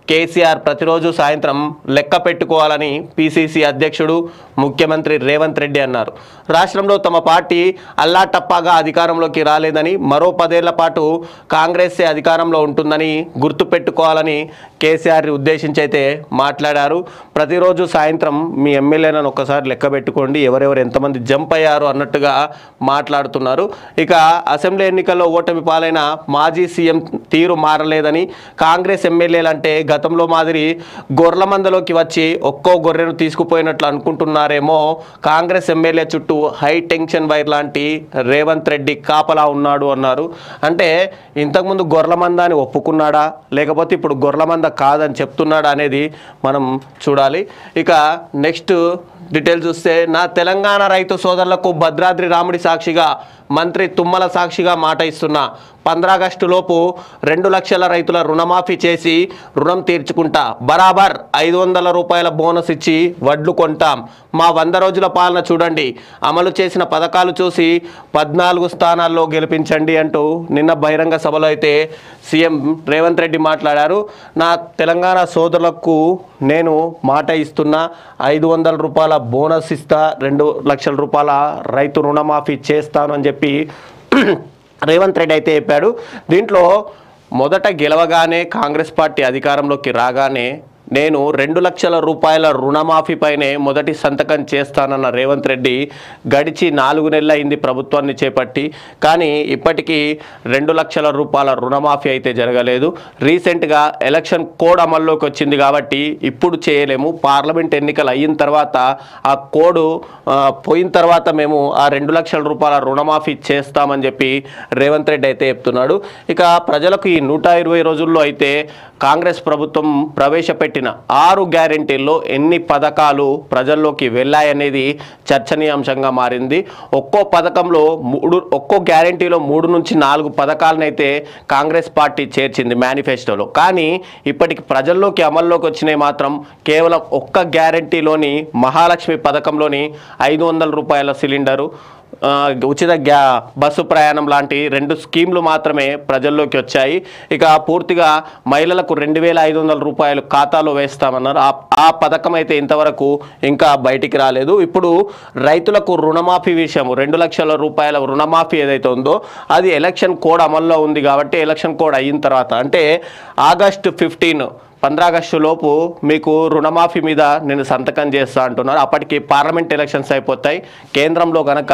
కేసీఆర్ ప్రతిరోజు సాయంత్రం లెక్క పెట్టుకోవాలని పిసిసి అధ్యక్షుడు ముఖ్యమంత్రి రేవంత్ రెడ్డి అన్నారు. రాష్ట్రంలో తమ పార్టీ అల్లాటప్పాగా అధికారంలోకి రాలేదని, మరో 10 ఏళ్ల పాటు కాంగ్రెసే అధికారంలో ఉంటుందని గుర్తుపెట్టుకోవాలని కేసీఆర్ ఉద్దేశించి అయితే మాట్లాడారు. ప్రతిరోజు సాయంత్రం మీ ఎమ్మెల్యేలను ఒక్కసారి లెక్క పెట్టుకోండి, ఎవరెవరు ఎంతమంది జంప్ అయ్యారు అన్నట్టుగా మాట్లాడుతున్నారు. ఇక అసెంబ్లీ ఎన్నికల్లో ఓటమి పాలైన మాజీ సీఎం తీరు మారలేదని, కాంగ్రెస్ ఎమ్మెల్యేలంటే గతంలో మాదిరి గొర్రెల మందలోకి వచ్చి ఒక్కో గొర్రెను తీసుకుపోయినట్లు అనుకుంటున్నారేమో, కాంగ్రెస్ ఎమ్మెల్యే చుట్టూ హై టెన్షన్ వైర్ లాంటి రేవంత్ రెడ్డి కాపలా ఉన్నాడు అన్నారు. అంటే ఇంతకుముందు గొర్రెల మంద అని ఒప్పుకున్నాడా, లేకపోతే ఇప్పుడు గొర్రెల మంద కాదని చెప్తున్నాడా అనేది మనం చూడాలి. ఇక నెక్స్ట్ డీటెయిల్స్ చూస్తే, నా తెలంగాణ రైతు సోదరులకు భద్రాద్రి రాముడి సాక్షిగా, మంత్రి తుమ్మల సాక్షిగా మాట ఇస్తున్నా. 15 ఆగస్టు లోపు 2 లక్షల రైతుల రుణమాఫీ చేసి రుణం తీర్చుకుంటా. బరాబర్ 500 రూపాయల బోనస్ ఇచ్చి వడ్లు కొంటాం. మా 100 రోజుల పాలన చూడండి, అమలు చేసిన పథకాలు చూసి 14 స్థానాల్లో గెలిపించండి అంటూ నిన్న బహిరంగ సభలో అయితే సీఎం రేవంత్ రెడ్డి మాట్లాడారు. నా తెలంగాణ సోదరులకు నేను మాట ఇస్తున్నా, 500 రూపాయల బోనస్ ఇస్తా, 2 లక్షల రూపాయల రైతు రుణమాఫీ చేస్తాను అని చెప్పి రేవంత్ రెడ్డి అయితే చెప్పాడు. దీంట్లో మొదట గెలవగానే, కాంగ్రెస్ పార్టీ అధికారంలోకి రాగానే నేను 2 లక్షల రూపాయల రుణమాఫీపైనే మొదటి సంతకం చేస్తానన్న రేవంత్ రెడ్డి గడిచి 4 నెలలు అయింది ప్రభుత్వాన్ని చేపట్టి, కానీ ఇప్పటికీ 2 లక్షల రూపాయల రుణమాఫీ అయితే జరగలేదు. రీసెంట్గా ఎలక్షన్ కోడ్ అమల్లోకి వచ్చింది కాబట్టి ఇప్పుడు చేయలేము, పార్లమెంట్ ఎన్నికలు అయిన తర్వాత ఆ కోడ్ పోయిన తర్వాత మేము ఆ 2 లక్షల రూపాయల రుణమాఫీ చేస్తామని చెప్పి రేవంత్ రెడ్డి అయితే చెప్తున్నాడు. ఇక ప్రజలకు ఈ 120 రోజుల్లో అయితే కాంగ్రెస్ ప్రభుత్వం ప్రవేశపెట్టిన 6 గ్యారెంటీల్లో ఎన్ని పథకాలు ప్రజల్లోకి వెళ్ళాయనేది చర్చనీయాంశంగా మారింది. ఒక్కో గ్యారెంటీలో 3 నుంచి 4 పథకాలనైతే కాంగ్రెస్ పార్టీ చేర్చింది మేనిఫెస్టోలో. కానీ ఇప్పటికి ప్రజల్లోకి అమల్లోకి వచ్చినాయి మాత్రం కేవలం ఒక్క గ్యారెంటీలోని మహాలక్ష్మి పథకంలోని 500 రూపాయల సిలిండరు, ఉచిత బస్సు ప్రయాణం లాంటి 2 స్కీమ్లు మాత్రమే ప్రజల్లోకి వచ్చాయి. ఇక పూర్తిగా మహిళలకు 2500 రూపాయలు ఖాతాలో వేస్తామన్నారు. ఆ పథకం అయితే ఇంతవరకు ఇంకా బయటికి రాలేదు. ఇప్పుడు రైతులకు రుణమాఫీ విషయం, 2 లక్షల రూపాయల రుణమాఫీ ఏదైతే ఉందో అది ఎలక్షన్ కోడ్ అమల్లో ఉంది కాబట్టి ఎలక్షన్ కోడ్ అయిన తర్వాత అంటే ఆగస్టు 15 ఆగస్టు లోపు మీకు రుణమాఫీ మీద నేను సంతకం చేస్తా అంటున్నారు. అప్పటికి పార్లమెంట్ ఎలక్షన్స్ అయిపోతాయి. కేంద్రంలో కనుక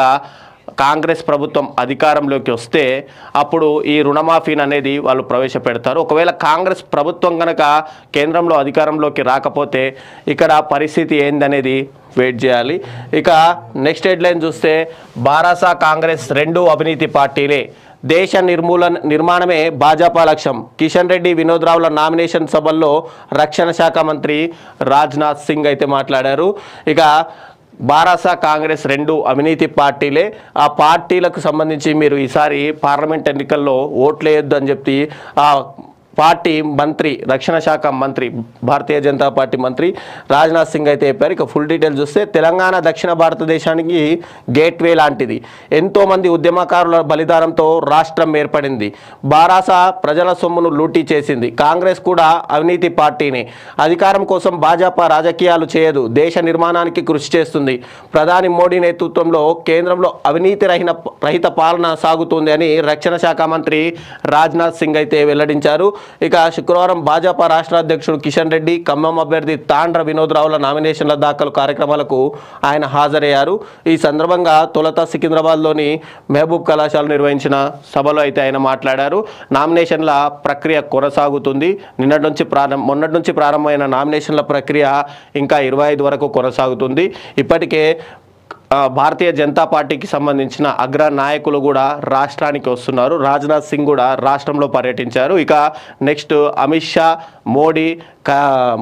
కాంగ్రెస్ ప్రభుత్వం అధికారంలోకి వస్తే అప్పుడు ఈ రుణమాఫీని అనేది వాళ్ళు ప్రవేశపెడతారు. ఒకవేళ కాంగ్రెస్ ప్రభుత్వం కనుక కేంద్రంలో అధికారంలోకి రాకపోతే ఇక్కడ పరిస్థితి ఏందనేది వెయిట్ చేయాలి. ఇక నెక్స్ట్ హెడ్లైన్ చూస్తే, బారాసా కాంగ్రెస్ 2 అవినీతి పార్టీలే, దేశ నిర్మాణమే భాజపా లక్ష్యం. కిషన్ రెడ్డి, వినోద్ రావుల నామినేషన్ సభల్లో రక్షణ శాఖ మంత్రి రాజ్నాథ్ సింగ్ అయితే మాట్లాడారు. ఇక బారాసా కాంగ్రెస్ 2 అవినీతి పార్టీలే, ఆ పార్టీలకు సంబంధించి మీరు ఈసారి పార్లమెంట్ ఎన్నికల్లో ఓట్లేయొద్దు అని చెప్పి ఆ పార్టీ మంత్రి, రక్షణ శాఖ మంత్రి, భారతీయ జనతా పార్టీ మంత్రి రాజ్నాథ్ సింగ్ అయితే చెప్పారు. ఇక ఫుల్ డీటెయిల్స్ చూస్తే, తెలంగాణ దక్షిణ భారతదేశానికి గేట్వే లాంటిది, ఎంతోమంది ఉద్యమకారుల బలిదానంతో రాష్ట్రం ఏర్పడింది. బారాసా ప్రజల సొమ్మును లూటీ చేసింది. కాంగ్రెస్ కూడా అవినీతి పార్టీనే. అధికారం కోసం భాజపా రాజకీయాలు చేయదు, దేశ నిర్మాణానికి కృషి చేస్తుంది. ప్రధాని మోడీ నేతృత్వంలో కేంద్రంలో అవినీతి రహిత పాలన సాగుతుంది అని రక్షణ శాఖ మంత్రి రాజ్నాథ్ సింగ్ అయితే వెల్లడించారు. ఇక శుక్రవారం భాజపా రాష్ట్ర అధ్యక్షుడు కిషన్ రెడ్డి, ఖమ్మం అభ్యర్థి తాండ్ర వినోద్ రావుల నామినేషన్ల దాఖలు కార్యక్రమాలకు ఆయన హాజరయ్యారు. ఈ సందర్భంగా తొలుత సికింద్రాబాద్లోని మహబూబ్ కళాశాల నిర్వహించిన సభలో అయితే ఆయన మాట్లాడారు. నామినేషన్ల ప్రక్రియ కొనసాగుతుంది. మొన్నటి నుంచి ప్రారంభమైన నామినేషన్ల ప్రక్రియ ఇంకా 25 వరకు కొనసాగుతుంది. ఇప్పటికే భారతీయ జనతా పార్టీకి సంబంధించిన అగ్ర నాయకులు కూడా రాష్ట్రానికి వస్తున్నారు. రాజ్నాథ్ సింగ్ కూడా రాష్ట్రంలో పర్యటించారు. ఇక నెక్స్ట్ అమిత్ షా,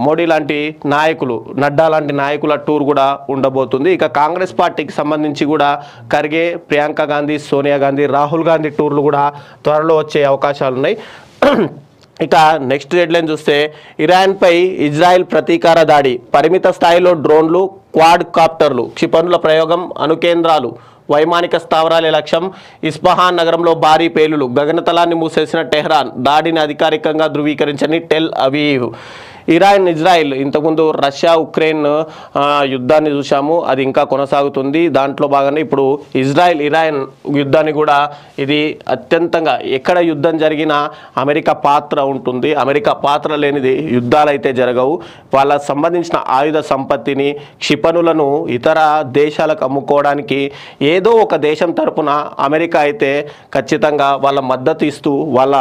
మోడీ లాంటి నాయకులు, నడ్డా లాంటి నాయకుల టూర్ కూడా ఉండబోతుంది. ఇక కాంగ్రెస్ పార్టీకి సంబంధించి కూడా ఖర్గే, ప్రియాంక గాంధీ, సోనియా గాంధీ, రాహుల్ గాంధీ టూర్లు కూడా త్వరలో వచ్చే అవకాశాలు ఉన్నాయి. ఇక నెక్స్ట్ హెడ్లైన్ చూస్తే, ఇరాన్పై ఇజ్రాయెల్ ప్రతీకార దాడి, పరిమిత స్థాయిలో డ్రోన్లు, క్వాడ్ కాప్టర్లు, క్షిపణుల ప్రయోగం, అణుకేంద్రాలు, వైమానిక స్థావరాలే లక్ష్యం. ఇస్ఫహాన్ నగరంలో భారీ పేలులు, గగనతలాన్ని మూసేసిన టెహ్రాన్, దాడిని అధికారికంగా ధృవీకరించని టెల్ అవీవ్. ఇరాన్ ఇజ్రాయిల్ ఇంతకుముందు రష్యా ఉక్రెయిన్ యుద్ధాన్ని చూసాము, అది ఇంకా కొనసాగుతుంది. దాంట్లో భాగంగా ఇప్పుడు ఇరాన్ యుద్ధాన్ని కూడా, ఇది అత్యంతంగా ఎక్కడ యుద్ధం జరిగినా అమెరికా పాత్ర ఉంటుంది. అమెరికా పాత్ర లేనిది యుద్ధాలు అయితే జరగవు. వాళ్ళకు సంబంధించిన ఆయుధ సంపత్తిని, క్షిపణులను ఇతర దేశాలకు అమ్ముకోవడానికి ఏదో ఒక దేశం తరపున అమెరికా అయితే ఖచ్చితంగా వాళ్ళ మద్దతు ఇస్తూ వాళ్ళ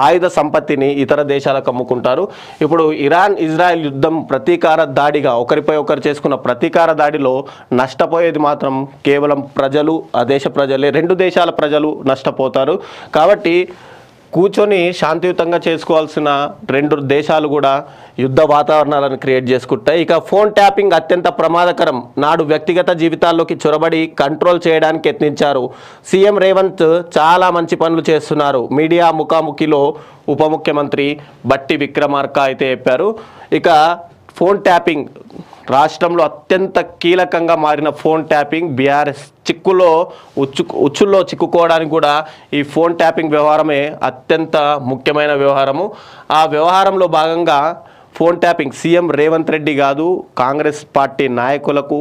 ఆయుధ సంపత్తిని ఇతర దేశాలకు అమ్ముకుంటారు. ఇప్పుడు ఇరాన్ ఇజ్రాయెల్ యుద్ధం ప్రతీకార దాడిగా ఒకరిపై ఒకరు చేసుకున్న ప్రతీకార దాడిలో నష్టపోయేది మాత్రం కేవలం ప్రజలు, ఆ దేశ ప్రజలే, రెండు దేశాల ప్రజలు నష్టపోతారు. కాబట్టి కూర్చొని శాంతియుతంగా చేసుకోవాల్సిన రెండు దేశాలు కూడా యుద్ధ వాతావరణాలను క్రియేట్ చేసుకుంటాయి. ఇక ఫోన్ ట్యాపింగ్ అత్యంత ప్రమాదకరం, నాడు వ్యక్తిగత జీవితాల్లోకి చొరబడి కంట్రోల్ చేయడానికి యత్నించారు. సీఎం రేవంత్ చాలా మంచి పనులు చేస్తున్నారు, మీడియా ముఖాముఖిలో ఉప ముఖ్యమంత్రి బట్టి విక్రమార్క అయితే చెప్పారు. ఇక ఫోన్ ట్యాపింగ్ రాష్ట్రంలో అత్యంత కీలకంగా మారిన ఫోన్ ట్యాపింగ్, బీఆర్ఎస్ ఉచ్చుల్లో చిక్కుకోవడానికి కూడా ఈ ఫోన్ ట్యాపింగ్ వ్యవహారమే అత్యంత ముఖ్యమైన వ్యవహారము. ఆ వ్యవహారంలో భాగంగా phone tapping CM Revanth Reddy కాదు, కాంగ్రెస్ పార్టీ నాయకులకు,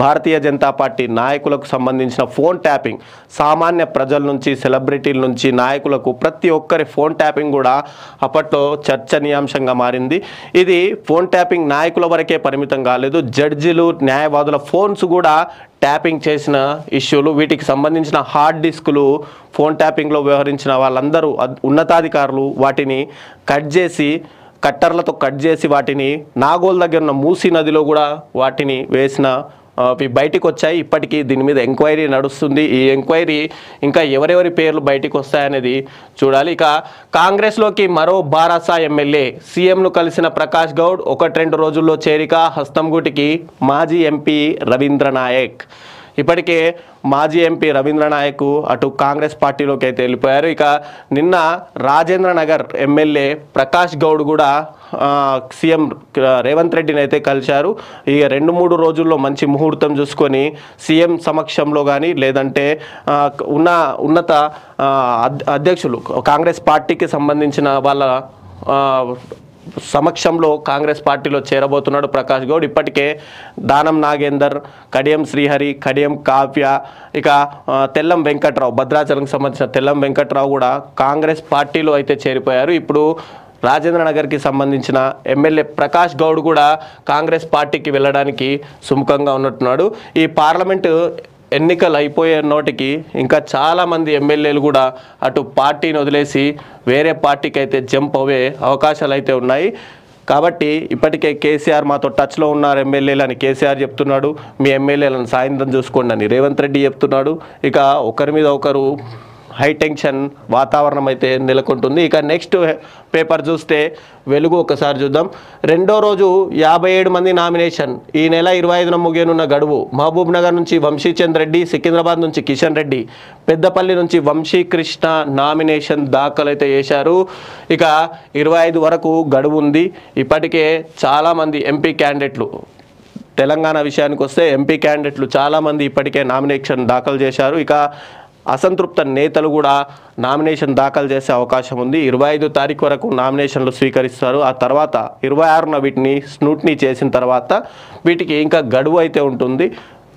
భారతీయ జనతా పార్టీ నాయకులకు సంబంధించిన ఫోన్ ట్యాపింగ్ సామాన్య ప్రజల నుంచి, సెలబ్రిటీల నుంచి, నాయకులకు ప్రతి ఒక్కరి ఫోన్ ట్యాపింగ్ కూడా అప్పట్లో చర్చనీయాంశంగా మారింది. ఇది ఫోన్ ట్యాపింగ్ నాయకుల వరకే పరిమితం కాలేదు, జడ్జిలు, న్యాయవాదుల ఫోన్స్ కూడా ట్యాపింగ్ చేసిన ఇష్యూలు, వీటికి సంబంధించిన హార్డ్ డిస్కులు ఫోన్ ట్యాపింగ్లో వ్యవహరించిన వాళ్ళందరూ ఉన్నతాధికారులు వాటిని కట్టర్లతో కట్ చేసి వాటిని నాగోల్ దగ్గర ఉన్న మూసీ నదిలో కూడా వాటిని వేసిన బయటికి వచ్చాయి. ఇప్పటికీ దీని మీద ఎంక్వైరీ నడుస్తుంది. ఈ ఎంక్వైరీ ఇంకా ఎవరెవరి పేర్లు బయటికి వస్తాయనేది చూడాలి. ఇక కాంగ్రెస్లోకి మరో బారాసా ఎమ్మెల్యే, సీఎంను కలిసిన ప్రకాష్ గౌడ్ 1-2 రోజుల్లో చేరిక, హస్తంగూటికి మాజీ ఎంపీ రవీంద్ర నాయక్. ఇప్పటికే మాజీ ఎంపీ రవీంద్ర నాయక్ అటు కాంగ్రెస్ పార్టీలోకి అయితే వెళ్ళిపోయారు. ఇక నిన్న రాజేంద్ర నగర్ ఎమ్మెల్యే ప్రకాష్ గౌడ్ కూడా సీఎం రేవంత్ రెడ్డిని అయితే కలిశారు. ఈ 2-3 రోజుల్లో మంచి ముహూర్తం చూసుకొని సీఎం సమక్షంలో కానీ లేదంటే ఉన్నత అధ్యక్షులు కాంగ్రెస్ పార్టీకి సంబంధించిన వాళ్ళ సమక్షంలో కాంగ్రెస్ పార్టీలో చేరబోతున్నాడు ప్రకాష్ గౌడ్. ఇప్పటికే దానం నాగేందర్, కడియం శ్రీహరి, కడియం కావ్య, ఇక తెల్లం వెంకట్రావు, భద్రాచలంకి సంబంధించిన తెల్లం వెంకట్రావు కూడా కాంగ్రెస్ పార్టీలో అయితే చేరిపోయారు. ఇప్పుడు రాజేంద్ర నగర్కి సంబంధించిన ఎమ్మెల్యే ప్రకాష్ గౌడ్ కూడా కాంగ్రెస్ పార్టీకి వెళ్ళడానికి సుముఖంగా ఉన్నట్టున్నాడు. ఈ పార్లమెంటు ఎన్నికలు అయిపోయే నోటికి ఇంకా చాలామంది ఎమ్మెల్యేలు కూడా అటు పార్టీని వదిలేసి వేరే పార్టీకి అయితే జంప్ అయ్యే అవకాశాలు అయితే ఉన్నాయి. కాబట్టి ఇప్పటికే కేసీఆర్ మాతో టచ్లో ఉన్నారు ఎమ్మెల్యేలు అని కేసీఆర్ చెప్తున్నాడు. మీ ఎమ్మెల్యేలను సాయంత్రం చూసుకోండి అని రేవంత్ రెడ్డి చెప్తున్నాడు. ఇక ఒకరి మీద ఒకరు హై టెన్షన్ వాతావరణం అయితే నెలకొంటుంది. ఇక నెక్స్ట్ పేపర్ చూస్తే వెలుగు ఒకసారి చూద్దాం. రెండో రోజు 57 మంది నామినేషన్, ఈ నెల 25న ముగియనున్న గడువు. మహబూబ్ నగర్ నుంచి వంశీచంద్ రెడ్డి, సికింద్రాబాద్ నుంచి కిషన్ రెడ్డి, పెద్దపల్లి నుంచి వంశీకృష్ణ నామినేషన్ దాఖలైతే చేశారు. ఇక 25 వరకు గడువు ఉంది. ఇప్పటికే చాలామంది ఎంపీ క్యాండిడేట్లు, తెలంగాణ విషయానికి వస్తే ఎంపీ క్యాండిడేట్లు చాలామంది ఇప్పటికే నామినేషన్ దాఖలు చేశారు. ఇక అసంతృప్త నేతలు కూడా నామినేషన్ దాఖలు చేసే అవకాశం ఉంది. 25 తారీఖు వరకు నామినేషన్లు స్వీకరిస్తారు. ఆ తర్వాత 26న వీటిని స్నూట్నీ చేసిన తర్వాత వీటికి ఇంకా గడువు అయితే ఉంటుంది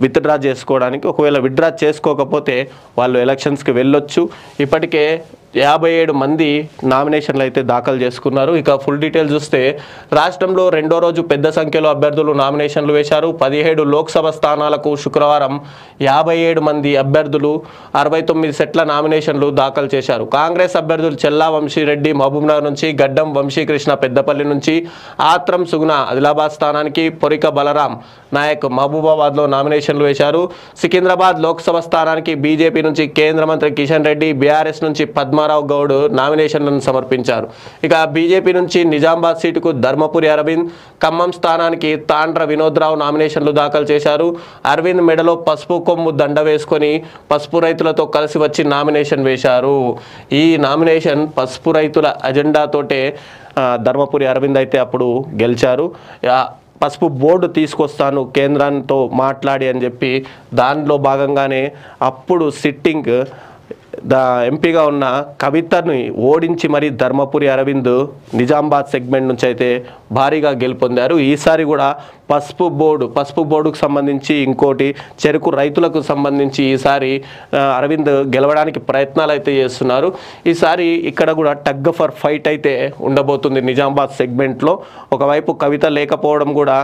విత్డ్రా చేసుకోవడానికి. ఒకవేళ విత్డ్రా చేసుకోకపోతే వాళ్ళు ఎలక్షన్స్కి వెళ్ళొచ్చు. ఇప్పటికే 57 మంది నామినేషన్లు అయితే దాఖలు చేసుకున్నారు. ఇక ఫుల్ డీటెయిల్స్ చూస్తే రాష్ట్రంలో రెండో రోజు పెద్ద సంఖ్యలో అభ్యర్థులు నామినేషన్లు వేశారు. 17 లోక్సభ స్థానాలకు శుక్రవారం 57 మంది అభ్యర్థులు 69 సెట్ల నామినేషన్లు దాఖలు చేశారు. కాంగ్రెస్ అభ్యర్థులు చెల్లా వంశీరెడ్డి మహబూబ్నగర్ నుంచి, గడ్డం వంశీకృష్ణ పెద్దపల్లి నుంచి, ఆత్రం సుగుణ ఆదిలాబాద్ స్థానానికి, పొరిక బలరాం నాయక్ మహబూబాబాద్లో నామినేషన్లు వేశారు. సికింద్రాబాద్ లోక్సభ స్థానానికి బీజేపీ నుంచి కేంద్ర మంత్రి కిషన్ రెడ్డి, బీఆర్ఎస్ నుంచి పద్మారావు గౌడ్ నామినేషన్లను సమర్పించారు. ఇక బీజేపీ నుంచి నిజామాబాద్ సీటుకు ధర్మపురి అరవింద్, ఖమ్మం స్థానానికి తాండ్ర వినోద్రావు నామినేషన్లు దాఖలు చేశారు. అరవింద్ మెడలో పసుపు కొమ్ము దండ వేసుకొని పసుపు రైతులతో కలిసి వచ్చి నామినేషన్ వేశారు. ఈ నామినేషన్ పసుపు రైతుల అజెండాతోటే ధర్మపురి అరవింద్ అయితే అప్పుడు గెలిచారు. పసుపు బోర్డు తీసుకొస్తాను కేంద్రంతో మాట్లాడి అని చెప్పి దానిలో భాగంగానే అప్పుడు సిట్టింగ్ ఎంపీగా ఉన్న కవితని ఓడించి మరి ధర్మపురి అరవింద్ నిజామాబాద్ సెగ్మెంట్ నుంచి అయితే భారీగా గెలుపొందారు. ఈసారి కూడా పసుపు బోర్డుకు సంబంధించి ఇంకోటి చెరుకు రైతులకు సంబంధించి ఈసారి అరవింద్ గెలవడానికి ప్రయత్నాలు అయితే చేస్తున్నారు. ఈసారి ఇక్కడ కూడా టగ్ ఫర్ ఫైట్ అయితే ఉండబోతుంది నిజామాబాద్ సెగ్మెంట్లో. ఒకవైపు కవిత లేకపోవడం కూడా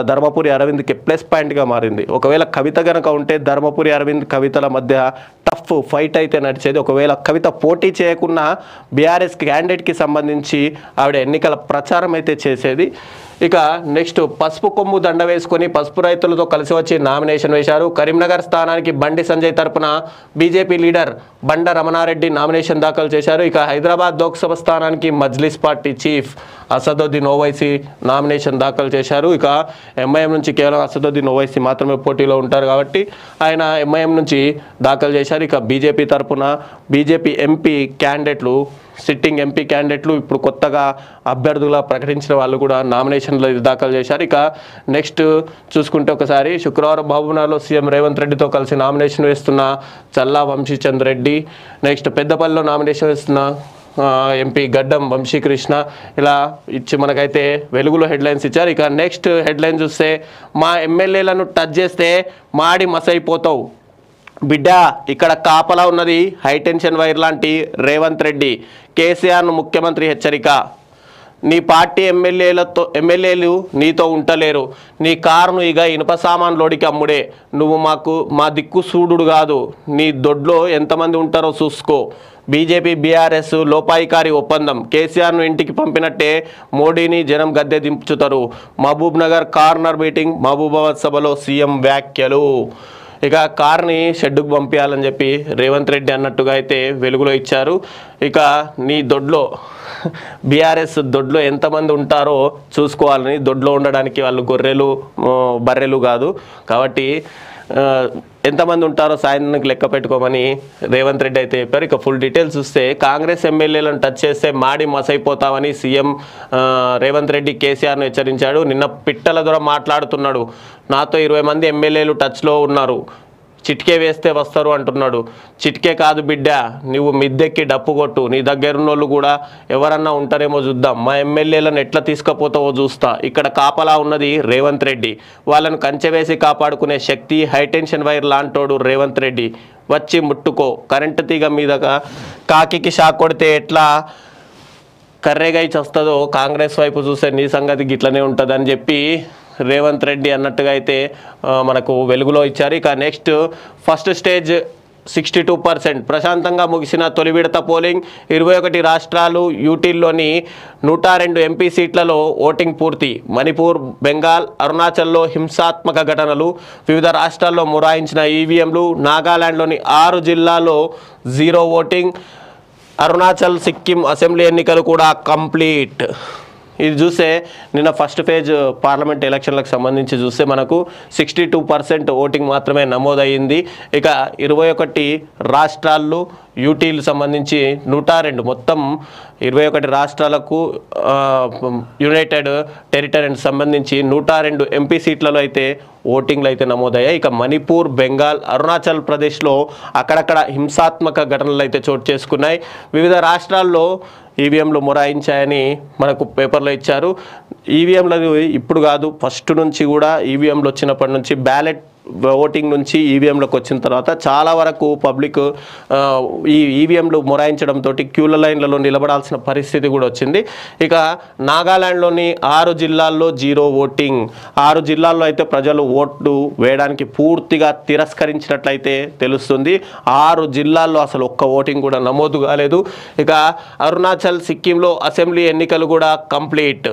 ధర్మపురి అరవింద్కి ప్లస్ పాయింట్గా మారింది. ఒకవేళ కవిత గనక ఉంటే ధర్మపురి అరవింద్ కవితల మధ్య టఫ్ ఫైట్ అయితే నడిచేది. ఒకవేళ కవిత పోటీ చేయకున్నా బీఆర్ఎస్ క్యాండిడేట్కి సంబంధించి ఆవిడ ఎన్నికల ప్రచారం అయితే చేసేది. ఇక నెక్స్ట్ పసుపు కొమ్ము దండ వేసుకొని పసుపు రైతులతో కలిసి వచ్చి నామినేషన్ వేశారు. కరీంనగర్ స్థానానికి బండి సంజయ్ తరపున బీజేపీ లీడర్ బండ రమణారెడ్డి నామినేషన్ దాఖలు చేశారు. ఇక హైదరాబాద్ లోక్సభ స్థానానికి Majlis party chief Asaduddin Owaisi nomination దాఖలు చేశారు. ఇక ఎంఐఎం నుంచి కేవలం అసదుద్దీన్ ఓవైసీ మాత్రమే పోటీలో ఉంటారు కాబట్టి ఆయన ఎంఐఎం నుంచి దాఖలు చేశారు. ఇక బీజేపీ తరపున బీజేపీ ఎంపీ క్యాండిడేట్లు సిట్టింగ్ ఎంపీ క్యాండిడేట్లు ఇప్పుడు కొత్తగా అభ్యర్థులుగా ప్రకటించిన వాళ్ళు కూడా నామినేషన్లు దాఖలు చేశారు. ఇక నెక్స్ట్ చూసుకుంటే ఒకసారి శుక్రవారం మహబూబ్నగర్లో సీఎం రేవంత్ రెడ్డితో కలిసి నామినేషన్ వేస్తున్న చల్లా వంశీచంద్ రెడ్డి, నెక్స్ట్ పెద్దపల్లిలో నామినేషన్ వేస్తున్న ఎంపీ గడ్డం వంశీకృష్ణ ఇలా ఇచ్చి మనకైతే వెలుగులో హెడ్లైన్స్ ఇచ్చారు. ఇక నెక్స్ట్ హెడ్లైన్ చూస్తే మా ఎమ్మెల్యేలను టచ్ చేస్తే మాడి మసైపోతావు బిడ్డ, ఇక్కడ కాపలా ఉన్నది హైటెన్షన్ వైర్ లాంటి రేవంత్ రెడ్డి, కేసీఆర్ను ముఖ్యమంత్రి హెచ్చరిక. నీ పార్టీ ఎమ్మెల్యేలు నీతో ఉంటలేరు, నీ కారును ఇక ఇనుప సామాన్ లోడికి అమ్ముడే, నువ్వు మా దిక్కు సూడుడు కాదు, నీ దొడ్లో ఎంతమంది ఉంటారో చూసుకో. బీజేపీ బీఆర్ఎస్ లోపాయికారి ఒప్పందం, కేసీఆర్ను ఇంటికి పంపినట్టే మోడీని జనం గద్దె దించుతారు. మహబూబ్ నగర్ కార్నర్ మీటింగ్, మహబూబాబాద్ సభలో సీఎం వ్యాఖ్యలు. ఇక కార్ని షెడ్డుకు పంపించాలని చెప్పి రేవంత్ రెడ్డి అన్నట్టుగా అయితే వెలుగులో ఇచ్చారు. ఇక నీ దొడ్లో బీఆర్ఎస్ దొడ్లో ఎంతమంది ఉంటారో చూసుకోవాలని, దొడ్లో ఉండడానికి వాళ్ళు గొర్రెలు బర్రెలు కాదు కాబట్టి ఎంతమంది ఉంటారో సాయంత్రానికి లెక్క పెట్టుకోమని రేవంత్ రెడ్డి అయితే చెప్పారు. ఇక ఫుల్ డీటెయిల్స్ చూస్తే కాంగ్రెస్ ఎమ్మెల్యేలను టచ్ చేస్తే మాడి మసైపోతామని సీఎం రేవంత్ రెడ్డి కేసీఆర్ను హెచ్చరించాడు. నిన్న పిట్టల ద్వారా మాట్లాడుతున్నాడు, నాతో 20 మంది ఎమ్మెల్యేలు టచ్లో ఉన్నారు, చిటికే వేస్తే వస్తారు అంటున్నాడు. చిటికే కాదు బిడ్డ, నువ్వు మిద్దెక్కి డప్పు కొట్టు, నీ దగ్గరున్నోళ్ళు కూడా ఎవరన్నా ఉంటారేమో చూద్దాం, మా ఎమ్మెల్యేలను ఎట్లా తీసుకుపోతావో చూస్తా. ఇక్కడ కాపలా ఉన్నది రేవంత్ రెడ్డి, వాళ్ళను కంచెవేసి కాపాడుకునే శక్తి హైటెన్షన్ వైర్ లాంటోడు రేవంత్ రెడ్డి, వచ్చి ముట్టుకో, కరెంటు తీగ మీదగా కాకికి షాక్ కొడితే ఎట్లా కర్రేగై చస్తుందో కాంగ్రెస్ వైపు చూస్తే నీ సంగతి గిట్లనే ఉంటుందని చెప్పి రేవంత్ రెడ్డి అన్నట్టుగా అయితే మనకు వెలుగులో ఇచ్చారు. ఇక నెక్స్ట్ ఫస్ట్ స్టేజ్ 62% ప్రశాంతంగా ముగిసిన తొలి విడత పోలింగ్, 21 రాష్ట్రాలు యూటీల్లోని 102 ఎంపీ సీట్లలో ఓటింగ్ పూర్తి. మణిపూర్, బెంగాల్, అరుణాచల్లో హింసాత్మక ఘటనలు, వివిధ రాష్ట్రాల్లో మొరాయించిన ఈవీఎంలు, నాగాలాండ్లోని 6 జిల్లాల్లో 0 ఓటింగ్, అరుణాచల్, సిక్కిం అసెంబ్లీ ఎన్నికలు కూడా కంప్లీట్. ఇది చూస్తే నిన్న ఫస్ట్ ఫేజ్ పార్లమెంట్ ఎలక్షన్లకు సంబంధించి చూస్తే మనకు 62% ఓటింగ్ మాత్రమే నమోదయ్యింది. ఇక 21 రాష్ట్రాల్లో యూటీలు సంబంధించి 102 మొత్తం 21 రాష్ట్రాలకు యునైటెడ్ టెరిటరీకి సంబంధించి 102 ఎంపీ సీట్లలో అయితే ఓటింగ్లు అయితే నమోదయ్యాయి. ఇక మణిపూర్, బెంగాల్, అరుణాచల్ ప్రదేశ్లో అక్కడక్కడ హింసాత్మక ఘటనలు అయితే చోటు చేసుకున్నాయి. వివిధ రాష్ట్రాల్లో ఈవీఎంలు మొరాయించాయని మనకు పేపర్లో ఇచ్చారు. ఈవీఎంలు ఇప్పుడు కాదు, ఫస్ట్ నుంచి కూడా ఈవీఎంలు వచ్చినప్పటి నుంచి బ్యాలెట్ ఓటింగ్ నుంచి ఈవీఎంలోకి వచ్చిన తర్వాత చాలా వరకు పబ్లిక్ ఈ ఈవీఎంలు మొరాయించడంతో క్యూల లైన్లలో నిలబడాల్సిన పరిస్థితి కూడా వచ్చింది. ఇక నాగాలాండ్లోని 6 జిల్లాల్లో 0 ఓటింగ్, 6 జిల్లాల్లో అయితే ప్రజలు ఓట్లు వేయడానికి పూర్తిగా తిరస్కరించినట్లయితే తెలుస్తుంది. 6 జిల్లాల్లో అసలు ఒక్క ఓటింగ్ కూడా నమోదు కాలేదు. ఇక అరుణాచల్, సిక్కింలో అసెంబ్లీ ఎన్నికలు కూడా కంప్లీట్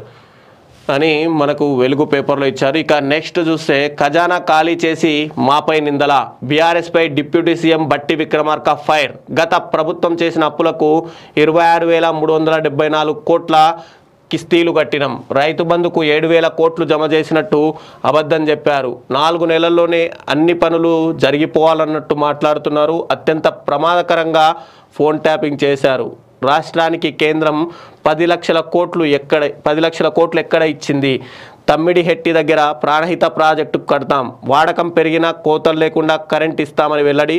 అని మనకు వెలుగు పేపర్లో ఇచ్చారు. ఇక నెక్స్ట్ చూస్తే ఖజానా ఖాళీ చేసి మాపై నిందల, బీఆర్ఎస్పై డిప్యూటీ సీఎం బట్టి విక్రమార్క ఫైర్. గత ప్రభుత్వం చేసిన అప్పులకు 26,374 కోట్ల కిస్తీలు కట్టినం, రైతు బంధుకు 7,000 కోట్లు జమ చేసినట్టు అబద్ధం చెప్పారు, 4 నెలల్లోనే అన్ని పనులు జరిగిపోవాలన్నట్టు మాట్లాడుతున్నారు, అత్యంత ప్రమాదకరంగా ఫోన్ ట్యాపింగ్ చేశారు, రాష్ట్రానికి కేంద్రం 10 లక్షల కోట్లు ఎక్కడ ఇచ్చింది, తమ్మిడిహెట్టి దగ్గర ప్రాణహిత ప్రాజెక్టు కడతాం, వాడకం పెరిగినా కోతలు లేకుండా కరెంట్ ఇస్తామని వెల్లడి,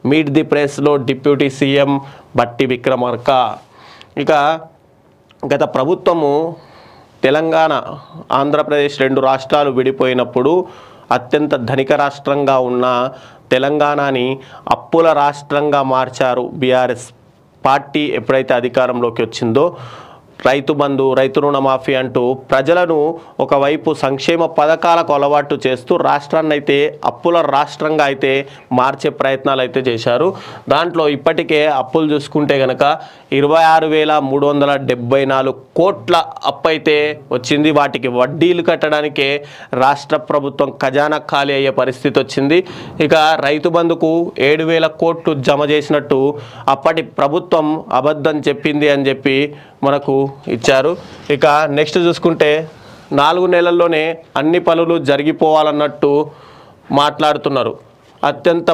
మీట్ ది ప్రెస్లో డిప్యూటీ సీఎం బట్టి విక్రమార్క. ఇక గత ప్రభుత్వము తెలంగాణ ఆంధ్రప్రదేశ్ 2 రాష్ట్రాలు విడిపోయినప్పుడు అత్యంత ధనిక రాష్ట్రంగా ఉన్న తెలంగాణని అప్పుల రాష్ట్రంగా మార్చారు బీఆర్ఎస్ పార్టీ ఎప్పుడైతే అధికారంలోకి వచ్చిందో. రైతు బంధు, రైతు రుణమాఫీ అంటూ ప్రజలను ఒకవైపు సంక్షేమ పథకాలకు అలవాటు చేస్తూ రాష్ట్రాన్ని అయితే అప్పుల రాష్ట్రంగా అయితే మార్చే ప్రయత్నాలు అయితే చేశారు. దాంట్లో ఇప్పటికే అప్పులు చూసుకుంటే కనుక 26,374 కోట్ల అప్పు అయితే వచ్చింది. వాటికి వడ్డీలు కట్టడానికే రాష్ట్ర ప్రభుత్వం ఖజానా ఖాళీ అయ్యే పరిస్థితి వచ్చింది. ఇక రైతు బంధుకు 7,000 కోట్లు జమ చేసినట్టు అప్పటి ప్రభుత్వం అబద్ధం చెప్పింది అని చెప్పి మనకు ఇచ్చారు. ఇక నెక్స్ట్ చూసుకుంటే 4 నెలల్లోనే అన్ని పనులు జరిగిపోవాలన్నట్టు మాట్లాడుతున్నారు. అత్యంత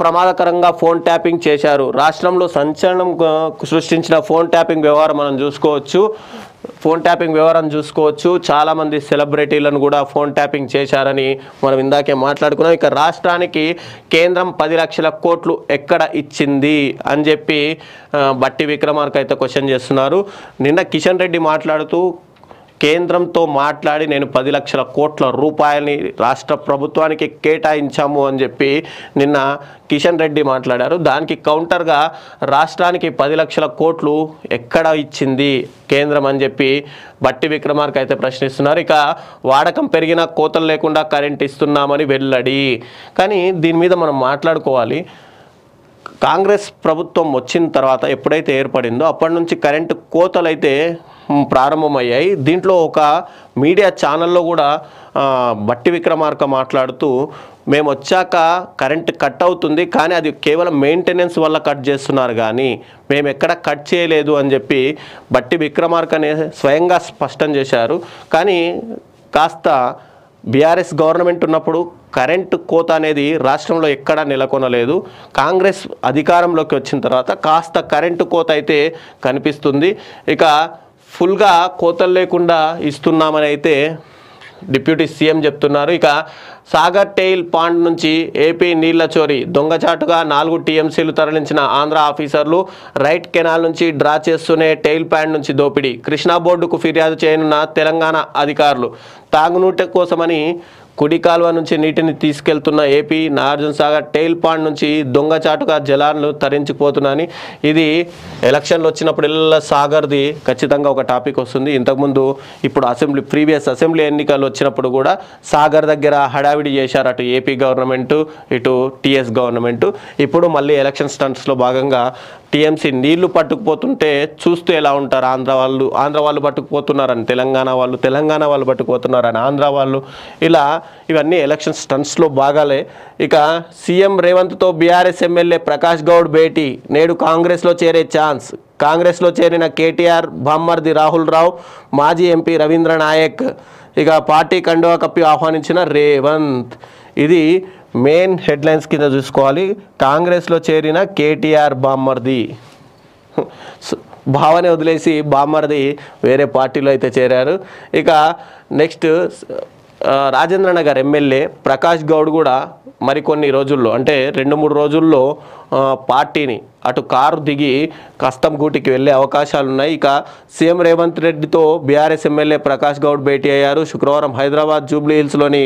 ప్రమాదకరంగా ఫోన్ ట్యాపింగ్ చేశారు. రాష్ట్రంలో సంచలనం సృష్టించిన ఫోన్ ట్యాపింగ్ వ్యవహారం మనం చూసుకోవచ్చు. చాలామంది సెలబ్రిటీలను కూడా ఫోన్ ట్యాపింగ్ చేశారని మనం ఇందాకే మాట్లాడుకున్నాం. ఇక రాష్ట్రానికి కేంద్రం 10 లక్షల కోట్లు ఎక్కడ ఇచ్చింది అని చెప్పి బట్టి విక్రమార్క అయితే క్వశ్చన్ చేస్తున్నారు. నిన్న కిషన్ రెడ్డి మాట్లాడుతూ కేంద్రంతో మాట్లాడి నేను 10 లక్షల కోట్ల రూపాయలని రాష్ట్ర ప్రభుత్వానికి కేటాయించాము అని చెప్పి నిన్న కిషన్ రెడ్డి మాట్లాడారు. దానికి కౌంటర్గా రాష్ట్రానికి 10 లక్షల కోట్లు ఎక్కడ ఇచ్చింది కేంద్రం అని చెప్పి బట్టి విక్రమార్క అయితే ప్రశ్నిస్తున్నారు. ఇక వాడకం పెరిగినా కోతలు లేకుండా కరెంట్ ఇస్తున్నామని వెల్లడి. కానీ దీని మీద మనం మాట్లాడుకోవాలి. కాంగ్రెస్ ప్రభుత్వం వచ్చిన తర్వాత ఎప్పుడైతే ఏర్పడిందో అప్పటి నుంచి కరెంటు కోతలు అయితే ప్రారంభమయ్యాయి. దీంట్లో ఒక మీడియా ఛానల్లో కూడా బట్టి విక్రమార్క మాట్లాడుతూ మేము వచ్చాక కరెంట్ కట్ అవుతుంది, కానీ అది కేవలం మెయింటెనెన్స్ వల్ల కట్ చేస్తున్నారు, కానీ మేము ఎక్కడ కట్ చేయలేదు అని చెప్పి బట్టి విక్రమార్కనే స్వయంగా స్పష్టం చేశారు. కానీ కాస్త బీఆర్ఎస్ గవర్నమెంట్ ఉన్నప్పుడు కరెంటు కోత అనేది రాష్ట్రంలో ఎక్కడా నెలకొనలేదు. కాంగ్రెస్ అధికారంలోకి వచ్చిన తర్వాత కాస్త కరెంటు కోత అయితే కనిపిస్తుంది. ఇక ఫుల్గా కోతలు లేకుండా ఇస్తున్నామని అయితే డిప్యూటీ సీఎం చెప్తున్నారు. ఇక సాగర్ టెయిల్ పాండ్ నుంచి ఏపీ నీళ్ల చోరీ దొంగచాటుగా 4 టీఎంసీలు తరలించిన ఆంధ్ర ఆఫీసర్లు, రైట్ కెనాల్ నుంచి డ్రా చేస్తూనే టెయిల్ పాండ్ నుంచి దోపిడీ, కృష్ణా బోర్డుకు ఫిర్యాదు చేయనున్న తెలంగాణ అధికారులు, తాగునీటి కోసమని కుడి కాలువ నుంచి నీటిని తీసుకెళ్తున్న AP Nagarjuna Sagar tail pond నుంచి దొంగచాటుగా జలాలను తరించిపోతున్నాయని. ఇది ఎలక్షన్లు వచ్చినప్పుడు సాగర్ది ఖచ్చితంగా ఒక టాపిక్ వస్తుంది. ఇంతకుముందు ఇప్పుడు ప్రీవియస్ అసెంబ్లీ ఎన్నికలు వచ్చినప్పుడు కూడా సాగర్ దగ్గర హడావిడి చేశారు అటు ఏపీ గవర్నమెంటు ఇటు టీఎస్ గవర్నమెంటు. ఇప్పుడు మళ్ళీ ఎలక్షన్ స్టంట్స్లో భాగంగా టీఎంసీ నీళ్లు పట్టుకుపోతుంటే చూస్తూ ఎలా ఉంటారు ఆంధ్ర వాళ్ళు పట్టుకుపోతున్నారని తెలంగాణ వాళ్ళు పట్టుకుపోతున్నారని ఆంధ్ర వాళ్ళు, ఇలా ఇవన్నీ ఎలక్షన్ స్టంట్స్లో భాగాలే. ఇక సీఎం రేవంత్తో బీఆర్ఎస్ ఎమ్మెల్యే ప్రకాష్ గౌడ్ భేటీ, నేడు కాంగ్రెస్లో చేరే ఛాన్స్. కాంగ్రెస్లో చేరిన కేటీఆర్ బామ్మర్ది రాహుల్ రావు, మాజీ ఎంపీ రవీంద్ర నాయక్. ఇక పార్టీ కండువా కప్పి ఆహ్వానించిన రేవంత్. ఇది మెయిన్ హెడ్లైన్స్ కింద చూసుకోవాలి. కాంగ్రెస్లో చేరిన కేటీఆర్ బామ్మర్ది, భావనే వదిలేసి బామ్మర్ది వేరే పార్టీలో అయితే చేరారు. ఇక నెక్స్ట్ రాజేంద్ర నగర్ ఎమ్మెల్యే ప్రకాష్ గౌడ్ కూడా మరికొన్ని రోజుల్లో అంటే 2-3 రోజుల్లో పార్టీని అటు కారు దిగి కస్తం గూటికి వెళ్ళే అవకాశాలు ఉన్నాయి. ఇక సీఎం రేవంత్ రెడ్డితో బీఆర్ఎస్ ఎమ్మెల్యే ప్రకాష్ గౌడ్ భేటీ అయ్యారు. శుక్రవారం హైదరాబాద్ జూబ్లీ హిల్స్లోని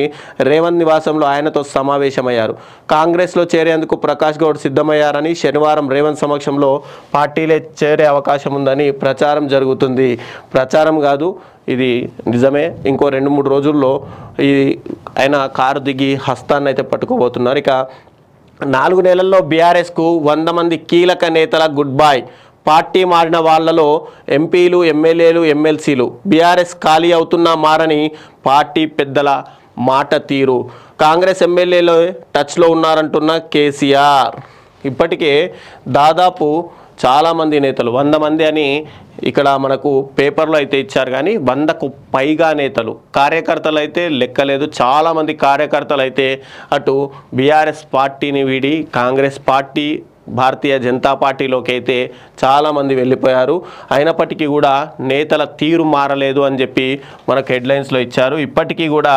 రేవంత్ నివాసంలో ఆయనతో సమావేశమయ్యారు. కాంగ్రెస్లో చేరేందుకు ప్రకాష్ గౌడ్ సిద్ధమయ్యారని, శనివారం రేవంత్ సమక్షంలో పార్టీలే చేరే అవకాశం ఉందని ప్రచారం జరుగుతుంది. ప్రచారం కాదు, ఇది నిజమే. ఇంకో 2-3 రోజుల్లో ఆయన కారు దిగి హస్తాన్ని అయితే పట్టుకోబోతున్నారు. ఇక 4 నెలల్లో బీఆర్ఎస్కు 100 మంది కీలక నేతల గుడ్ బై. పార్టీ మారిన వాళ్లలో ఎంపీలు, ఎమ్మెల్యేలు, ఎమ్మెల్సీలు. బీఆర్ఎస్ ఖాళీ అవుతున్నా మారని పార్టీ పెద్దల మాట తీరు. కాంగ్రెస్ ఎమ్మెల్యేలు టచ్లో ఉన్నారంటున్న కేసీఆర్. ఇప్పటికే దాదాపు చాలామంది నేతలు 100 మంది అని ఇక్కడ మనకు పేపర్లో అయితే ఇచ్చారు, కానీ 100కు పైగా నేతలు, కార్యకర్తలు అయితే లెక్కలేదు. చాలామంది కార్యకర్తలు అయితే అటు బీఆర్ఎస్ పార్టీని వీడి కాంగ్రెస్ పార్టీ, భారతీయ జనతా పార్టీలోకి అయితే చాలామంది వెళ్ళిపోయారు. అయినప్పటికీ కూడా నేతల తీరు మారలేదు అని చెప్పి మనకు హెడ్లైన్స్లో ఇచ్చారు. ఇప్పటికీ కూడా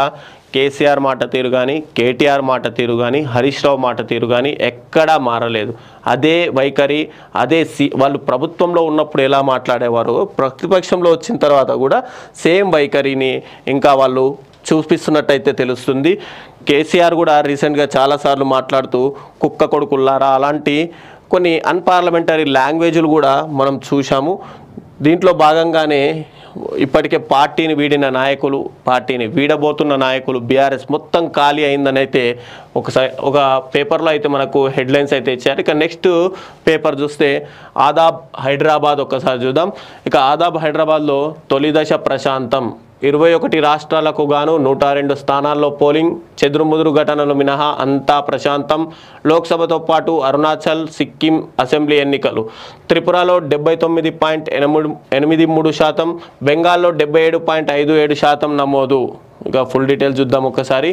కేసీఆర్ మాట తీరు కానీ, కేటీఆర్ మాట తీరు కానీ, హరీష్ రావు మాట తీరు కానీ ఎక్కడా మారలేదు. అదే వైఖరి, అదే వాళ్ళు ప్రభుత్వంలో ఉన్నప్పుడు ఎలా మాట్లాడేవారు, ప్రతిపక్షంలో వచ్చిన తర్వాత కూడా సేమ్ వైఖరిని ఇంకా వాళ్ళు చూపిస్తున్నట్టయితే తెలుస్తుంది. కేసీఆర్ కూడా రీసెంట్గా చాలాసార్లు మాట్లాడుతూ కుక్క కొడుకుల్లారా అలాంటి కొన్ని అన్పార్లమెంటరీ లాంగ్వేజ్లు కూడా మనం చూసాము. దీంట్లో భాగంగానే ఇప్పటికే పార్టీని వీడిన నాయకులు, పార్టీని వీడబోతున్న నాయకులు, బీఆర్ఎస్ మొత్తం ఖాళీ అయిందని అయితే ఒక పేపర్లో అయితే మనకు హెడ్లైన్స్ అయితే ఇచ్చారు. ఇక నెక్స్ట్ పేపర్ చూస్తే ఆదాబ్ హైదరాబాద్ ఒక్కసారి చూద్దాం. ఇక ఆదాబ్ హైదరాబాద్లో తొలి దశ ప్రశాంతం, 21 రాష్ట్రాలకు గాను 102 స్థానాల్లో పోలింగ్, చెదురుముదురు ఘటనలు మినహా అంతా ప్రశాంతం. లోక్సభతో పాటు అరుణాచల్, సిక్కిం అసెంబ్లీ ఎన్నికలు. త్రిపురలో 79.83%, బెంగాల్లో 77.57% నమోదు. ఇక ఫుల్ డీటెయిల్స్ చూద్దాం ఒకసారి.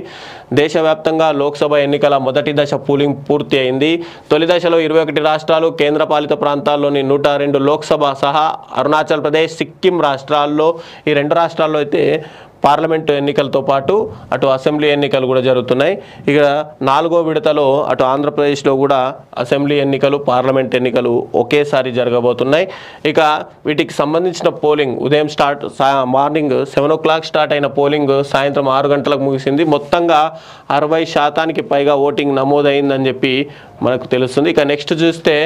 దేశవ్యాప్తంగా లోక్సభ ఎన్నికల మొదటి దశ పోలింగ్ పూర్తి అయింది. తొలి దశలో 21 రాష్ట్రాలు, కేంద్రపాలిత ప్రాంతాల్లోని 102 లోక్సభ సహా అరుణాచల్ ప్రదేశ్, సిక్కిం రాష్ట్రాల్లో, ఈ 2 రాష్ట్రాల్లో అయితే పార్లమెంటు ఎన్నికలతో పాటు అటు అసెంబ్లీ ఎన్నికలు కూడా జరుగుతున్నాయి. ఇక 4వ విడతలో అటు ఆంధ్రప్రదేశ్లో కూడా అసెంబ్లీ ఎన్నికలు, పార్లమెంట్ ఎన్నికలు ఒకేసారి జరగబోతున్నాయి. ఇక వీటికి సంబంధించిన పోలింగ్ ఉదయం మార్నింగ్ 7 o'clock స్టార్ట్ అయిన పోలింగ్ సాయంత్రం 6 గంటలకు ముగిసింది. మొత్తంగా 60% పైగా ఓటింగ్ నమోదైందని చెప్పి మనకు తెలుస్తుంది. ఇక నెక్స్ట్ చూస్తే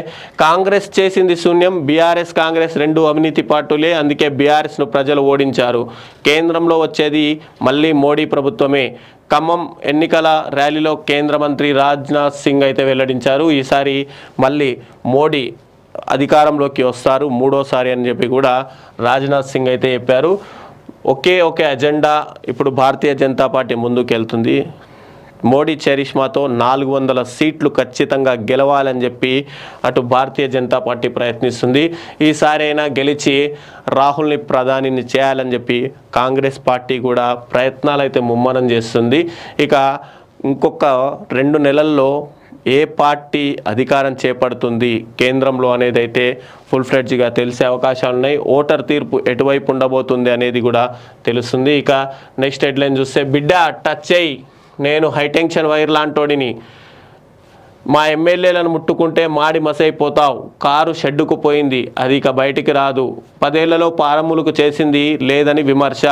కాంగ్రెస్ చేసింది శూన్యం, బీఆర్ఎస్ కాంగ్రెస్ 2 అవినీతి పార్టీలే, అందుకే బీఆర్ఎస్ను ప్రజలు ఓడించారు. కేంద్రంలో వచ్చేది మళ్ళీ మోడీ ప్రభుత్వమే. ఖమ్మం ఎన్నికల ర్యాలీలో కేంద్ర మంత్రి రాజ్నాథ్ సింగ్ అయితే వెల్లడించారు. ఈసారి మళ్ళీ మోడీ అధికారంలోకి వస్తారు 3వసారి అని చెప్పి కూడా రాజ్నాథ్ సింగ్ అయితే చెప్పారు. ఒకే అజెండా ఇప్పుడు భారతీయ జనతా పార్టీ ముందుకెళ్తుంది. మోడీ చరిష్మాతో 400 సీట్లు ఖచ్చితంగా గెలవాలని చెప్పి అటు భారతీయ జనతా పార్టీ ప్రయత్నిస్తుంది. ఈసారి అయినా గెలిచి రాహుల్ని ప్రధానిని చేయాలని చెప్పి కాంగ్రెస్ పార్టీ కూడా ప్రయత్నాలు అయితే ముమ్మరం చేస్తుంది. ఇక ఇంకొక 2 నెలల్లో ఏ పార్టీ అధికారం చేపడుతుంది కేంద్రంలో అనేది అయితే ఫుల్ ఫ్లెడ్జ్గా తెలిసే అవకాశాలు ఉన్నాయి. ఓటర్ తీర్పు ఎటువైపు ఉండబోతుంది అనేది కూడా తెలుస్తుంది. ఇక నెక్స్ట్ హెడ్లైన్ చూస్తే బిడ్డ టచ్ చేయి, నేను హైటెన్షన్ వైర్ లాంటోడిని, మా ఎమ్మెల్యేలను ముట్టుకుంటే మాడి మసైపోతావు, కారు షెడ్డుకు పోయింది, అది ఇక బయటికి రాదు, 10 ఏళ్లలో పారములుకు చేసింది లేదని విమర్శ,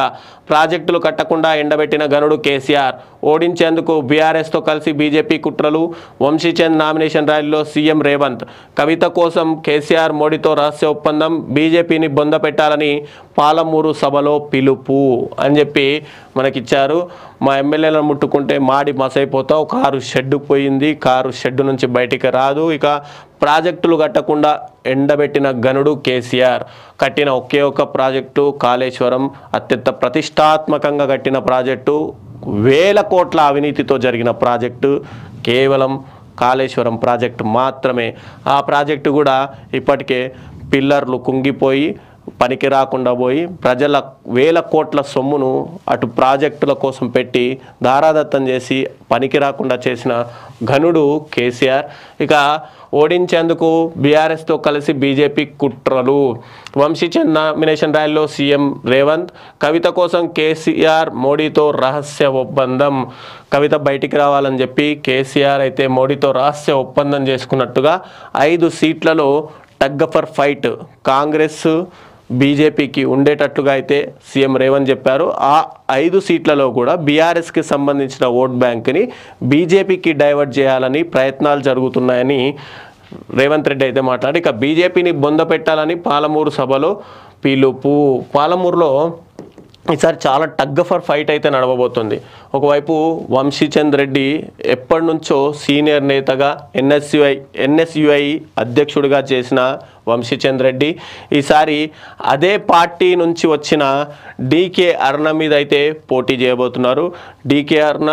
ప్రాజెక్టులు కట్టకుండా ఎండబెట్టిన గనుడు కేసీఆర్, ఓడించేందుకు బీఆర్ఎస్తో కలిసి బీజేపీ కుట్రలు, వంశీచంద్ నామినేషన్ ర్యాలీలో సీఎం రేవంత్, కవిత కోసం కేసీఆర్ మోడీతో రహస్య ఒప్పందం, బీజేపీని బొంద పెట్టాలని పాలమూరు సభలో పిలుపు అని చెప్పి మనకిచ్చారు. మా ఎమ్మెల్యేలను ముట్టుకుంటే మాడి మసైపోతావు, కారు షెడ్డుకు పోయింది, కారు షెడ్డు నుంచి బయటికి రాదు, ఇక ప్రాజెక్టులు కట్టకుండా ఎండబెట్టిన గనుడు కేసీఆర్, కట్టిన ఒకే ఒక ప్రాజెక్టు కాళేశ్వరం, అత్యంత ప్రతిష్టాత్మకంగా కట్టిన ప్రాజెక్టు, 1000 కోట్ల అవినీతితో జరిగిన ప్రాజెక్టు కేవలం కాళేశ్వరం ప్రాజెక్టు మాత్రమే. ఆ ప్రాజెక్టు కూడా ఇప్పటికే పిల్లర్లు కుంగిపోయి పనికి రాకుండా పోయి ప్రజల 1000 కోట్ల సొమ్మును అటు ప్రాజెక్టుల కోసం పెట్టి దారాదత్తం చేసి పనికి రాకుండా చేసిన ఘనుడు కేసీఆర్. ఇక ఓడించేందుకు బీఆర్ఎస్తో కలిసి బీజేపీ కుట్రలు, వంశీచంద్ నామినేషన్ ర్యాలీలో సీఎం రేవంత్, కవిత కోసం కేసీఆర్ మోడీతో రహస్య ఒప్పందం, కవిత బయటికి రావాలని చెప్పి కేసీఆర్ అయితే మోడీతో రహస్య ఒప్పందం చేసుకున్నట్టుగా 5 సీట్లలో టగ్ ఫర్ ఫైట్ కాంగ్రెస్ బీజేపీకి ఉండేటట్లుగా అయితే సీఎం రేవంత్ చెప్పారు. ఆ 5 సీట్లలో కూడా బీఆర్ఎస్కి సంబంధించిన ఓట్ బ్యాంక్ని బీజేపీకి డైవర్ట్ చేయాలని ప్రయత్నాలు జరుగుతున్నాయని రేవంత్ రెడ్డి అయితే మాట్లాడి, ఇక బీజేపీని బొంద పెట్టాలని పాలమూరు సభలో పిలుపు. పాలమూరులో ఈసారి చాలా టగ్ ఫర్ ఫైట్ అయితే నడవబోతుంది. ఒకవైపు వంశీచంద్ రెడ్డి ఎప్పటి నుంచో సీనియర్ నేతగా ఎన్ఎస్యుఐ అధ్యక్షుడిగా చేసిన వంశీచంద్ రెడ్డి ఈసారి అదే పార్టీ నుంచి వచ్చిన డీకే అరుణ మీద అయితే పోటీ చేయబోతున్నారు. డీకే అరుణ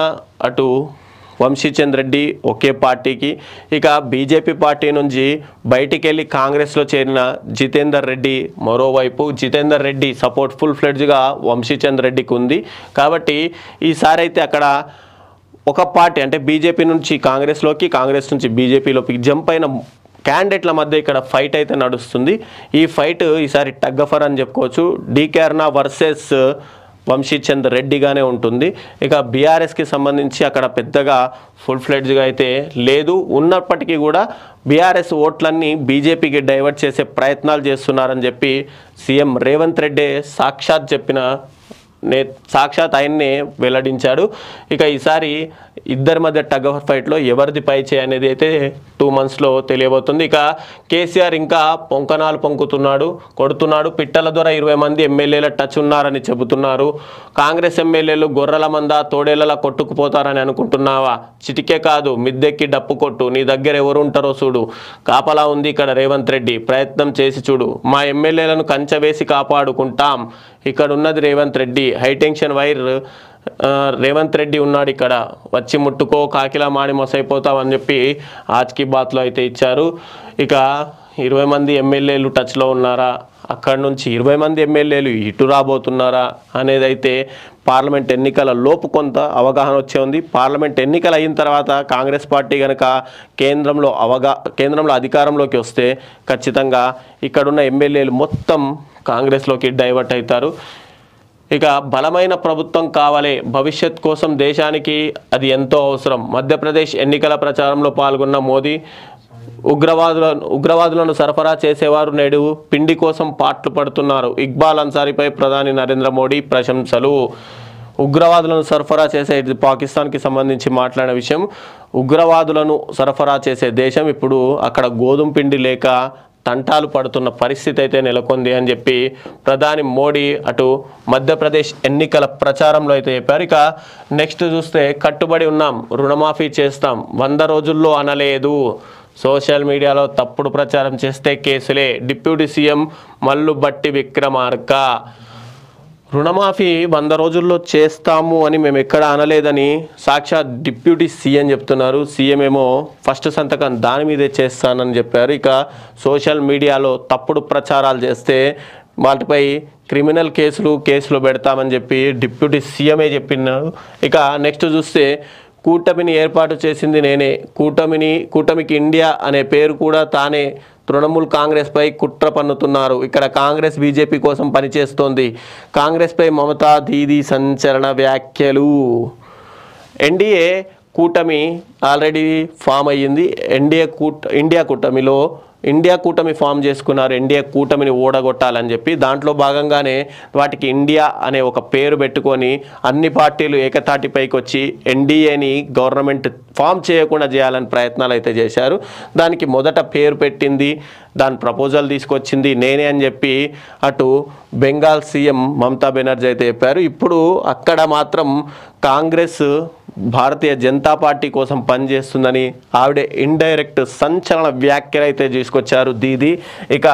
అటు వంశీచంద్ రెడ్డి ఒకే పార్టీకి, ఇక బీజేపీ పార్టీ నుంచి బయటికి వెళ్ళి కాంగ్రెస్లో చేరిన జితేందర్ రెడ్డి మరోవైపు, జితేందర్ రెడ్డి సపోర్ట్ ఫుల్ ఫ్లెడ్జ్గా వంశీచంద్ రెడ్డికి ఉంది. కాబట్టి ఈసారి అయితే అక్కడ ఒక పార్టీ అంటే బీజేపీ నుంచి కాంగ్రెస్లోకి, కాంగ్రెస్ నుంచి బీజేపీలోకి జంప్ అయిన క్యాండిడేట్ల మధ్య ఇక్కడ ఫైట్ అయితే నడుస్తుంది. ఈ ఫైట్ ఈసారి టగ్ ఫర్ అని చెప్పుకోవచ్చు. డీకే అరుణ వర్సెస్ వంశీచంద్ రెడ్డిగానే ఉంటుంది. ఇక బీఆర్ఎస్కి సంబంధించి అక్కడ పెద్దగా ఫుల్ ఫ్లెడ్జ్గా అయితే లేదు. ఉన్నప్పటికీ కూడా బీఆర్ఎస్ ఓట్లన్నీ బీజేపీకి డైవర్ట్ చేసే ప్రయత్నాలు చేస్తున్నారని చెప్పి సీఎం రేవంత్ రెడ్డి సాక్షాత్ ఆయన్నే వెల్లడించాడు. ఇక ఈసారి ఇద్దరి మధ్య టగ్ ఆఫ్ ఫైట్లో ఎవరిది పై చేయి అనేది అయితే 2 monthsలో తెలియబోతుంది. ఇక కేసీఆర్ ఇంకా పొంకనాలు పొంకుతున్నాడు, కొడుతున్నాడు. పిట్టల ద్వారా 20 మంది ఎమ్మెల్యేల టచ్ ఉన్నారని చెబుతున్నారు. కాంగ్రెస్ ఎమ్మెల్యేలు గొర్రెల మంద తోడేళ్లలా కొట్టుకుపోతారని అనుకుంటున్నావా? చిటికే కాదు, మిద్దెక్కి డప్పు కొట్టు. నీ దగ్గర ఎవరు ఉంటారో చూడు. కాపలా ఉంది ఇక్కడ రేవంత్ రెడ్డి. ప్రయత్నం చేసి చూడు. మా ఎమ్మెల్యేలను కంచెవేసి కాపాడుకుంటాం. ఇక్కడ ఉన్నది రేవంత్ రెడ్డి. హైటెన్షన్ వైర్ రేవంత్ రెడ్డి ఉన్నాడు ఇక్కడ. వచ్చి ముట్టుకో, కాకిలా మాడి మొసైపోతామని చెప్పి ఆజ్కి బాత్లో అయితే ఇచ్చారు. ఇక 20 మంది ఎమ్మెల్యేలు టచ్లో ఉన్నారా, అక్కడి నుంచి 20 మంది ఎమ్మెల్యేలు ఇటు రాబోతున్నారా అనేది అయితే పార్లమెంట్ ఎన్నికల లోపు కొంత అవగాహన వచ్చే ఉంది. పార్లమెంట్ ఎన్నికలు అయిన తర్వాత కాంగ్రెస్ పార్టీ కనుక కేంద్రంలో అధికారంలోకి వస్తే ఖచ్చితంగా ఇక్కడున్న ఎమ్మెల్యేలు మొత్తం కాంగ్రెస్లోకి డైవర్ట్ అవుతారు. ఇక బలమైన ప్రభుత్వం కావాలి, భవిష్యత్ కోసం దేశానికి అది ఎంతో అవసరం. మధ్యప్రదేశ్ ఎన్నికల ప్రచారంలో పాల్గొన్న మోదీ ఉగ్రవాదులను సరఫరా చేసేవారు నేడు పిండి కోసం పాట్లు పడుతున్నారు. ఇక్బాల్ అన్సారీపై ప్రధాని నరేంద్ర మోడీ ప్రశంసలు. ఉగ్రవాదులను సరఫరా చేసే, పాకిస్తాన్కి సంబంధించి మాట్లాడిన విషయం. ఉగ్రవాదులను సరఫరా చేసే దేశం ఇప్పుడు అక్కడ గోధుమ పిండి లేక తంటాలు పడుతున్న పరిస్థితి అయితే నెలకొంది అని చెప్పి ప్రధాని మోడీ అటు మధ్యప్రదేశ్ ఎన్నికల ప్రచారంలో అయితే చెప్పారు. ఇక నెక్స్ట్ చూస్తే కట్టుబడి ఉన్నాం, రుణమాఫీ చేస్తాం, 100 రోజుల్లో అనలేదు. సోషల్ మీడియాలో తప్పుడు ప్రచారం చేస్తే కేసులే. Deputy CM Mallu Bhatti Vikramarka. రుణమాఫీ 100 రోజుల్లో చేస్తాము అని మేము ఎక్కడ అనలేదని సాక్షాత్ డిప్యూటీ సీఎం చెప్తున్నారు. సీఎం ఏమో ఫస్ట్ సంతకం దాని మీదే చేస్తానని చెప్పారు. ఇక సోషల్ మీడియాలో తప్పుడు ప్రచారాలు చేస్తే వాటిపై క్రిమినల్ కేసులు పెడతామని చెప్పి డిప్యూటీ సీఎమే చెప్పినారు. ఇక నెక్స్ట్ చూస్తే కూటమిని ఏర్పాటు చేసింది నేనే. కూటమికి ఇండియా అనే పేరు కూడా తానే. తృణమూల్ కాంగ్రెస్పై కుట్ర పన్నుతున్నారు. ఇక్కడ కాంగ్రెస్ బీజేపీ కోసం పనిచేస్తోంది. కాంగ్రెస్పై మమతా దీదీ సంచలన వ్యాఖ్యలు. ఎన్డీఏ కూటమి ఆల్రెడీ ఫామ్ అయ్యింది. ఇండియా కూటమి ఫామ్ చేసుకున్నారు. ఎన్డీఏ కూటమిని ఓడగొట్టాలని చెప్పి దాంట్లో భాగంగానే వాటికి ఇండియా అనే ఒక పేరు పెట్టుకొని అన్ని పార్టీలు ఏకతాటిపైకి వచ్చి ఎన్డీఏని గవర్నమెంట్ ఫామ్ చేయకుండా చేయాలని ప్రయత్నాలు అయితే చేశారు. దానికి మొదట పేరు పెట్టింది, దాని ప్రపోజల్ తీసుకొచ్చింది నేనే అని చెప్పి అటు బెంగాల్ సీఎం మమతా బెనర్జీ అయితే చెప్పారు. ఇప్పుడు అక్కడ మాత్రం కాంగ్రెస్ భారతీయ జనతా పార్టీ కోసం పనిచేస్తుందని ఆవిడే ఇండైరెక్ట్ సంచలన వ్యాఖ్యలు అయితే తీసుకొచ్చారు దీది. ఇక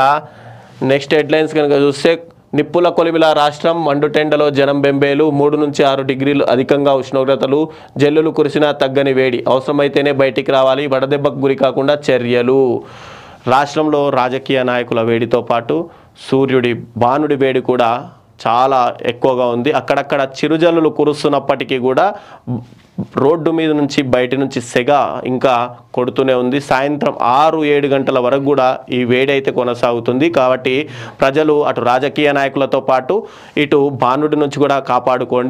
నెక్స్ట్ హెడ్లైన్స్ కనుక చూస్తే నిప్పుల కొలిమిల రాష్ట్రం, మండుటెండలో జనం బెంబేలు, 3 నుంచి 6 డిగ్రీలు అధికంగా ఉష్ణోగ్రతలు, జల్లులు కురిసినా తగ్గని వేడి, అవసరమైతేనే బయటికి రావాలి, వడదెబ్బకు గురి కాకుండా చర్యలు. రాష్ట్రంలో రాజకీయ నాయకుల వేడితో పాటు భానుడి వేడి కూడా చాలా ఎక్కువగా ఉంది. అక్కడక్కడ చిరుజల్లులు కురుస్తున్నప్పటికీ కూడా రోడ్డు మీద నుంచి బయట నుంచి సెగ ఇంకా కొడుతూనే ఉంది. సాయంత్రం 6-7 గంటల వరకు కూడా ఈ వేడి అయితే కొనసాగుతుంది. కాబట్టి ప్రజలు అటు రాజకీయ నాయకులతో పాటు ఇటు భానుడి నుంచి కూడా కాపాడుకోండి.